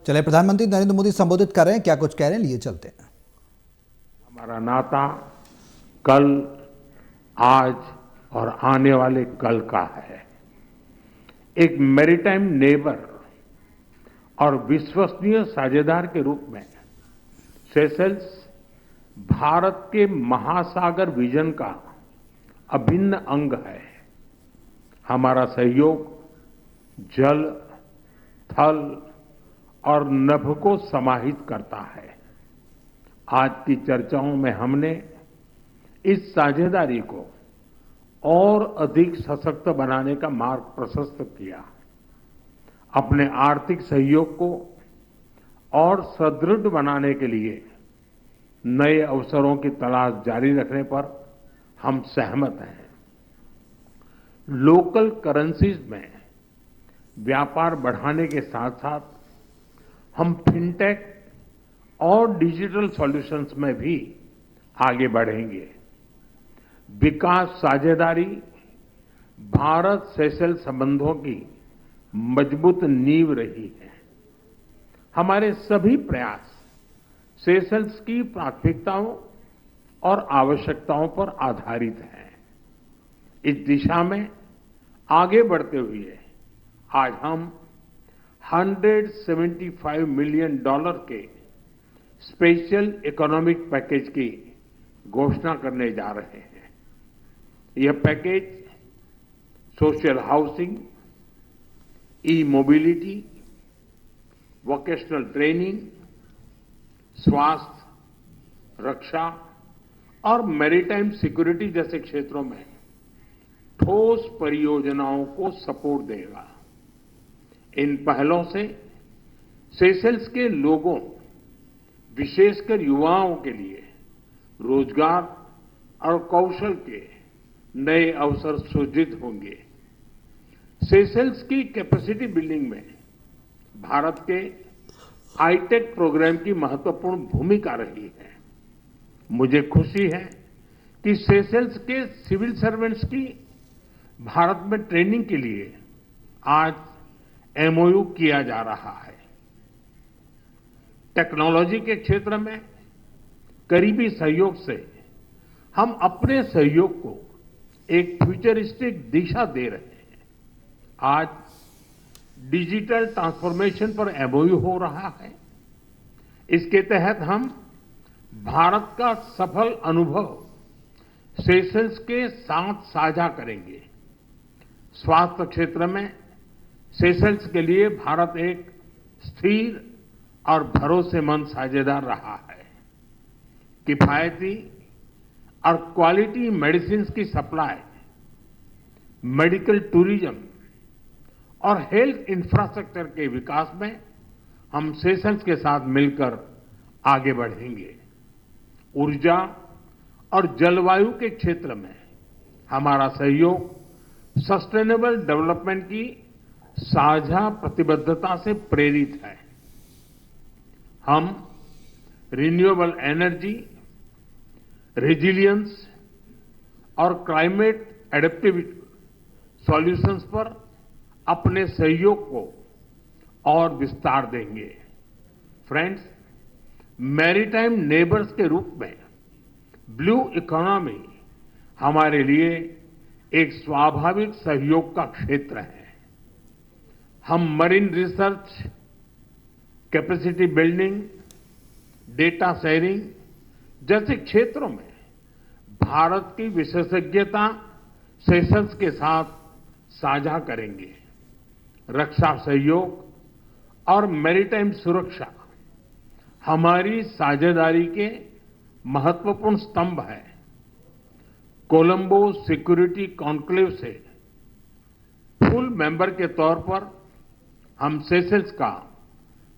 चले प्रधानमंत्री नरेंद्र मोदी संबोधित कर रहे हैं, क्या कुछ कह रहे हैं, लिए चलते हैं। हमारा नाता कल, आज और आने वाले कल का है। एक मैरीटाइम नेबर और विश्वसनीय साझेदार के रूप में सेशेल्स भारत के महासागर विजन का अभिन्न अंग है। हमारा सहयोग जल, थल और नभ को समाहित करता है। आज की चर्चाओं में हमने इस साझेदारी को और अधिक सशक्त बनाने का मार्ग प्रशस्त किया। अपने आर्थिक सहयोग को और सुदृढ़ बनाने के लिए नए अवसरों की तलाश जारी रखने पर हम सहमत हैं। लोकल करेंसीज में व्यापार बढ़ाने के साथ साथ हम फिनटेक और डिजिटल सॉल्यूशंस में भी आगे बढ़ेंगे। विकास साझेदारी भारत सेशेल्स संबंधों की मजबूत नींव रही है। हमारे सभी प्रयास सेशेल्स की प्राथमिकताओं और आवश्यकताओं पर आधारित हैं। इस दिशा में आगे बढ़ते हुए आज हम $175 मिलियन के स्पेशल इकोनॉमिक पैकेज की घोषणा करने जा रहे हैं। यह पैकेज सोशल हाउसिंग, ई मोबिलिटी, वोकेशनल ट्रेनिंग, स्वास्थ्य, रक्षा और मैरीटाइम सिक्योरिटी जैसे क्षेत्रों में ठोस परियोजनाओं को सपोर्ट देगा। इन पहलों से सेशेल्स के लोगों, विशेषकर युवाओं के लिए रोजगार और कौशल के नए अवसर सृजित होंगे। सेशेल्स की कैपेसिटी बिल्डिंग में भारत के हाईटेक प्रोग्राम की महत्वपूर्ण भूमिका रही है। मुझे खुशी है कि सेशेल्स के सिविल सर्वेंट्स की भारत में ट्रेनिंग के लिए आज एमओयू किया जा रहा है। टेक्नोलॉजी के क्षेत्र में करीबी सहयोग से हम अपने सहयोग को एक फ्यूचरिस्टिक दिशा दे रहे हैं। आज डिजिटल ट्रांसफॉर्मेशन पर एमओयू हो रहा है। इसके तहत हम भारत का सफल अनुभव सेशेल्स के साथ साझा करेंगे। स्वास्थ्य क्षेत्र में सेशेल्स के लिए भारत एक स्थिर और भरोसेमंद साझेदार रहा है। किफायती और क्वालिटी मेडिसिन की सप्लाई, मेडिकल टूरिज्म और हेल्थ इंफ्रास्ट्रक्चर के विकास में हम सेशेल्स के साथ मिलकर आगे बढ़ेंगे। ऊर्जा और जलवायु के क्षेत्र में हमारा सहयोग सस्टेनेबल डेवलपमेंट की साझा प्रतिबद्धता से प्रेरित है। हम रिन्यूएबल एनर्जी, रेजिलियंस और क्लाइमेट एडेप्टिविटी सॉल्यूशंस पर अपने सहयोग को और विस्तार देंगे। फ्रेंड्स, मैरीटाइम नेबर्स के रूप में ब्लू इकोनॉमी हमारे लिए एक स्वाभाविक सहयोग का क्षेत्र है। हम marine research, capacity building, data sharing जैसे क्षेत्रों में भारत की विशेषज्ञता सेशेल्स के साथ साझा करेंगे। रक्षा सहयोग और मैरीटाइम सुरक्षा हमारी साझेदारी के महत्वपूर्ण स्तंभ है। कोलंबो सिक्योरिटी कॉन्क्लेव से फुल मेंबर के तौर पर हम सेशेल्स का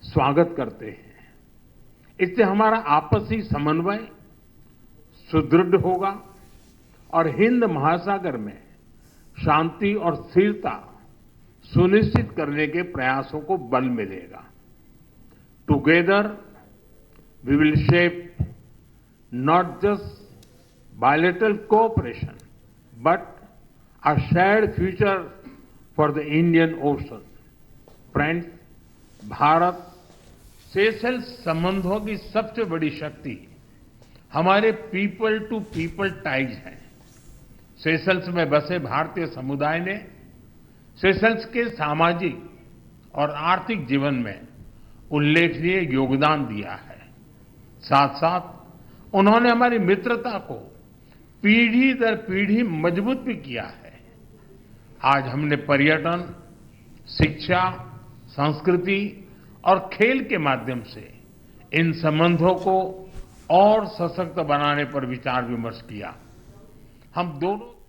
स्वागत करते हैं। इससे हमारा आपसी समन्वय सुदृढ़ होगा और हिंद महासागर में शांति और स्थिरता सुनिश्चित करने के प्रयासों को बल मिलेगा। Together we will shape not just bilateral cooperation, but a shared future for the Indian Ocean. Friends, Bharat Seychelles संबंधों की सबसे बड़ी शक्ति हमारे पीपल टू पीपल टाइज है। सेशल्स में बसे भारतीय समुदाय ने सेशल्स के सामाजिक और आर्थिक जीवन में उल्लेखनीय योगदान दिया है। साथ साथ उन्होंने हमारी मित्रता को पीढ़ी दर पीढ़ी मजबूत भी किया है। आज हमने पर्यटन, शिक्षा, संस्कृति और खेल के माध्यम से इन संबंधों को और सशक्त बनाने पर विचार विमर्श किया। हम दोनों